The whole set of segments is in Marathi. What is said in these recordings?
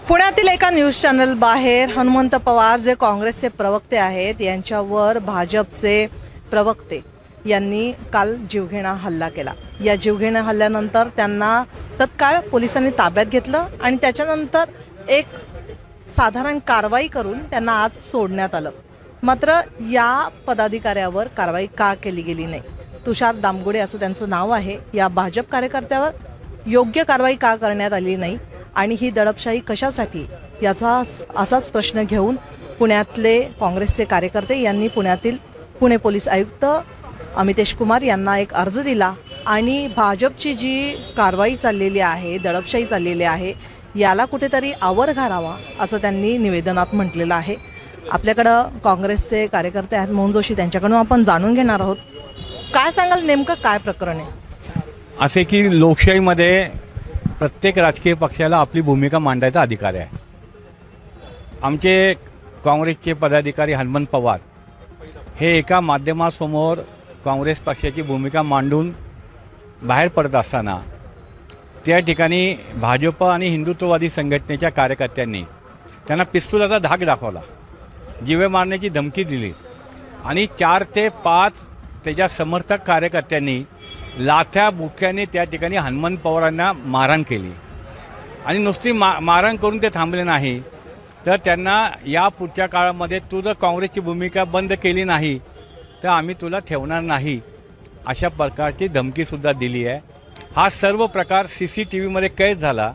पुण्यातील एका न्यूज चॅनल बाहेर हनुमंत पवार जे काँग्रेसचे प्रवक्ते आहेत यांच्यावर भाजपचे प्रवक्ते यांनी काल जीवघेणा हल्ला केला। या जीवघेणा हल्ल्यानंतर त्यांना तत्काळ पोलिसांनी ताब्यात घेतलं आणि त्याच्यानंतर एक साधारण कारवाई करून त्यांना आज सोडण्यात आलं। मात्र या पदाधिकाऱ्यावर कारवाई का केली गेली नाही? तुषार दामगुडे असं त्यांचं नाव आहे। या भाजप कार्यकर्त्यावर योग्य कारवाई का करण्यात आली नाही आणि ही दडपशाही कशासाठी याचा असाच प्रश्न घेऊन पुण्यातले काँग्रेसचे कार्यकर्ते यांनी पुणे पोलीस आयुक्त अमितेश कुमार यांना एक अर्ज दिला आणि भाजपची जी कारवाई चाललेली आहे, दडपशाही चाललेली आहे, याला कुठेतरी आवर घालावा असं त्यांनी निवेदनात म्हटलेलं आहे। आपल्याकडं काँग्रेसचे कार्यकर्ते आहेत मोहन जोशी, त्यांच्याकडून आपण जाणून घेणार आहोत। काय सांगाल, नेमकं काय प्रकरण आहे? असे की लोकशाहीमध्ये प्रत्येक राजकीय पक्षाला आपली भूमिका मांडायचा अधिकार आहे। आमचे काँग्रेसचे पदाधिकारी हनुमंत पवार हे एका माध्यमासमोर काँग्रेस पक्षाची भूमिका मांडून बाहेर पडत असताना त्या ठिकाणी भाजप आणि हिंदुत्ववादी संघटनेच्या कार्यकर्त्यांनी त्यांना पिस्तुलाचा धाक दाखवला, जीवे मारण्याची धमकी दिली आणि 4 ते 5 त्याच्या समर्थक कार्यकर्त्यांनी लाथ्या बुक्याने त्या ठिकाणी हनुमंत पवारांना मारहाण केली आणि नुसती मारहाण करून ते थांबले नाही, तर त्यांना या पुढच्या काळामध्ये तू जर काँग्रेसची भूमिका बंद केली नाही तर आम्ही तुला ठेवणार नाही अशा प्रकारची धमकीसुद्धा दिली आहे। हा सर्व प्रकार CCTVमध्ये कैद झाला।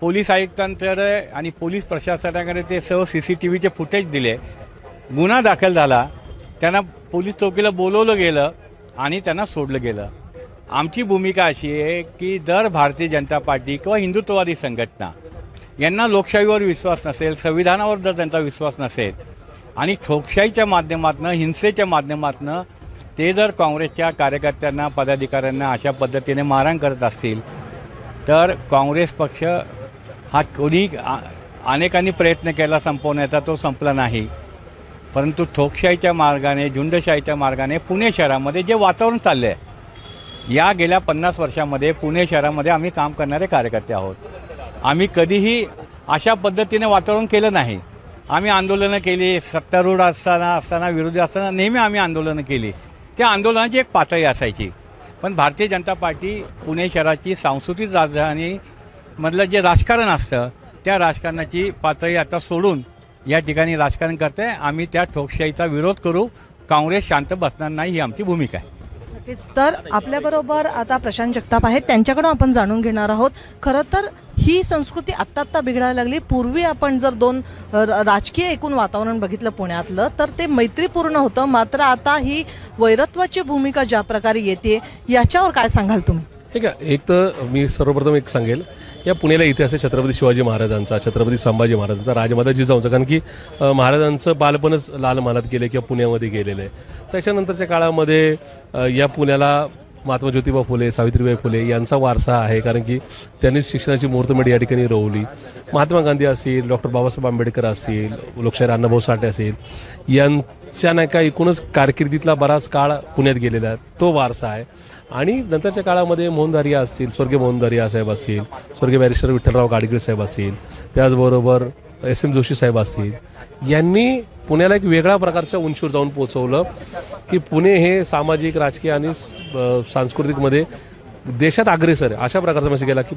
पोलीस आयुक्तांकडे आणि पोलीस प्रशासनाकडे ते सर्व CCTVचे फुटेज दिले, गुन्हा दाखल झाला, त्यांना पोलीस चौकीला बोलवलं गेलं आणि त्यांना सोडलं गेलं। आमची भूमिका अशी आहे की जर भारतीय जनता पार्टी किंवा हिंदुत्ववादी संघटना यांना लोकशाहीवर विश्वास नसेल, संविधानावर जर त्यांचा विश्वास नसेल आणि ठोकशाहीच्या माध्यमातून, हिंसेच्या माध्यमातून ते जर काँग्रेसच्या कार्यकर्त्यांना, पदाधिकाऱ्यांना अशा पद्धतीने मारहाण करत असतील तर काँग्रेस पक्ष हा कोणी अनेकांनी प्रयत्न केला संपवण्याचा, तो संपला नाही। परंतु ठोकशाहीच्या मार्गाने, झुंडशाहीच्या मार्गाने पुणे शहरामध्ये जे वातावरण चाललं आहे, या गेल्या 50 वर्षामध्ये पुणे शहरामध्ये आम्ही काम करणारे कार्यकर्ते आहोत। आम्ही कधीही अशा पद्धतीने वातावरण केलं नाही। आम्ही आंदोलनं केली, सत्तारूढ असताना विरोधी असताना नेहमी आम्ही आंदोलनं केली। त्या आंदोलनाची एक पातळी असायची, पण भारतीय जनता पार्टी पुणे शहराची सांस्कृतिक राजधानीमधलं जे राजकारण असतं त्या राजकारणाची पातळी आता सोडून या ठिकाणी राजकारण करते। आम्ही त्या ठोकशाहीचा विरोध करू, काँग्रेस शांत बसणार नाही, ही आमची भूमिका आहे। नक्कीच। तर आपल्याबरोबर आता प्रशांत जगताप आहेत, त्यांच्याकडून आपण जाणून घेणार आहोत। खरं तर ही संस्कृती आत्ता बिघडायला लागली। पूर्वी आपण जर दोन राजकीय एकूण वातावरण बघितलं पुण्यातलं तर ते मैत्रीपूर्ण होतं, मात्र आता ही वैरत्वाची भूमिका ज्या प्रकारे येते याच्यावर काय सांगाल तुम्ही? ठीक आहे, एक तर मी सर्वप्रथम एक सांगेल, या पुण्याला इतिहास आहे छत्रपती शिवाजी महाराजांचा, छत्रपती संभाजी महाराजांचा, राजमाता जिजाऊंचा, कारण की महाराजांचं बालपणच लाल महालात गेले किंवा पुण्यामध्ये गेलेलं आहे। त्याच्यानंतरच्या काळामध्ये या पुण्याला महात्मा ज्योतिबा फुले, सावित्रीबाई फुले यांचा वारसा आहे, कारण की त्यांनीच शिक्षणाची मुहूर्तमेढ या ठिकाणी रोवली। महात्मा गांधी असतील, डॉक्टर बाबासाहेब आंबेडकर असतील, लोकशाहीर अण्णाभाऊ साठे असेल, यांच्या नाही का एकूणच कारकिर्दीतला बराच काळ पुण्यात गेलेला आहे, तो वारसा आहे। आणि नंतरच्या काळामध्ये मोहन दारिया असतील, स्वर्गीय मोहन दारिया साहेब असतील, स्वर्गीय बॅरिस्टर विठ्ठलराव गाडगीळ साहेब असतील, त्याचबरोबर SM जोशी साहेब असतील, यांनी पुण्याला एक वेगळ्या प्रकारच्या उंचीवर जाऊन पोहोचवलं की पुणे हे सामाजिक, राजकीय आणि सांस्कृतिकमध्ये देशात अग्रेसर आहे अशा प्रकारचा मेसेज गेला की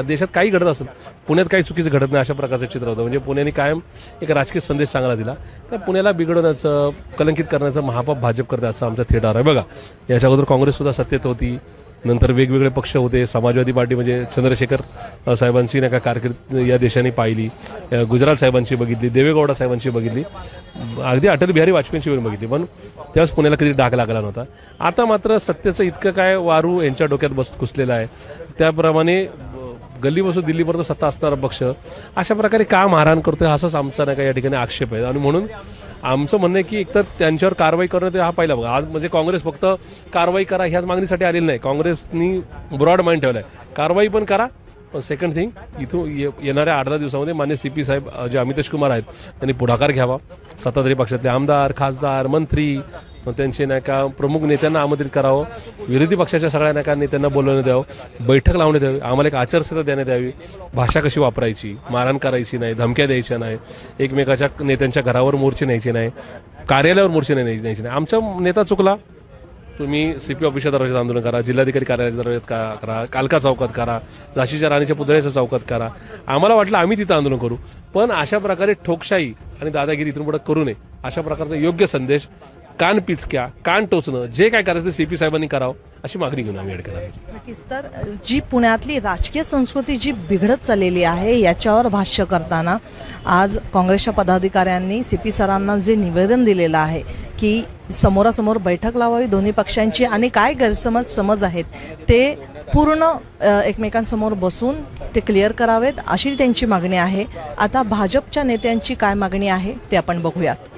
देशात काही घडत असेल, पुण्यात काही चुकीचं घडत नाही अशा प्रकारचं चित्र होतं। म्हणजे पुण्याने कायम एक राजकीय संदेश चांगला दिला। तर पुण्याला बिघडवण्याचं, कलंकित करण्याचं महापाप भाजप करते असं आमचा थिएटर आहे। बघा, याच्या अगोदर काँग्रेससुद्धा सत्तेत होती, नंतर वेगवेगळे पक्ष होते, समाजवादी पार्टी म्हणजे चंद्रशेखर साहेबांची नाही का कारकीर्द या देशाने पाहिली, गुजराल साहेबांची बघितली, देवेगौडा साहेबांची बघितली, अगदी अटल बिहारी वाजपेयींची पण बघितली, पण त्यावेळेस पुण्याला कधी डाग लागला नव्हता। आता मात्र सत्तेचं इतकं काय वारू यांच्या डोक्यात घुसलेलं आहे, त्याप्रमाणे गल्लीपासून दिल्लीपर्यंत सत्ता असणारा पक्ष अशा प्रकारे का मारहाण करतोय असाच आमचा नाही का या ठिकाणी आक्षेप आहे। आणि म्हणून आमचं म्हणणं आहे की एकतर त्यांच्यावर कारवाई करणं हा पहिला बघा। आज म्हणजे काँग्रेस फक्त कारवाई करा ह्याच मागणीसाठी आलेली नाही, काँग्रेसनी ब्रॉड माइंड ठेवला आहे, कारवाई पण करा। पण सेकंड थिंग, इथून येणाऱ्या 8-10 दिवसामध्ये मान्य CP साहेब जे अमितेश कुमार आहेत त्यांनी पुढाकार घ्यावा। सत्ताधारी पक्षातले आमदार, खासदार, मंत्री, मग त्यांचे नाही का प्रमुख नेत्यांना आमंत्रित करावं, विरोधी पक्षाच्या सगळ्या नाही का नेत्यांना बोलवण्यात द्यावं, बैठक लावण्यात यावी, आम्हाला एक आचारसंहिता देण्यात यावी, भाषा कशी वापरायची, मारहाण करायची नाही, धमक्या द्यायच्या नाही, एकमेकाच्या नेत्यांच्या घरावर मोर्चे न्यायचे नाही, कार्यालयावर मोर्चे न्यायचे नाही. आमचा नेता चुकला, तुम्ही CP ऑफिसच्या दरवाज्यात आंदोलन करा, जिल्हाधिकारी कार्यालयाच्या दरवाज्यात करा, कालका चौकात करा, झाशीच्या राणीच्या पुतळ्याच्या चौकात करा. आम्हाला वाटलं आम्ही तिथं आंदोलन करू, पण अशा प्रकारे ठोकशाही आणि दादागिरी इथून पुढे करू नये. अशा प्रकारचा योग्य संदेश, कान पिचक्या, कान टोचणं, जे काय करायचं ते CP साहेबांनी करावं अशी मागणी घेऊन आम्ही केला. नक्कीच. तर जी पुण्यातली राजकीय संस्कृती जी बिघडत चाललेली आहे याच्यावर भाष्य करताना आज काँग्रेसच्या पदाधिकाऱ्यांनी CP सरांना जे निवेदन दिलेलं आहे की समोरासमोर बैठक लावावी दोन्ही पक्षांची आणि काय गैरसमज आहेत ते पूर्ण एकमेकांसमोर बसून ते क्लिअर करावेत अशी त्यांची मागणी आहे. आता भाजपच्या नेत्यांची काय मागणी आहे ते आपण बघूयात.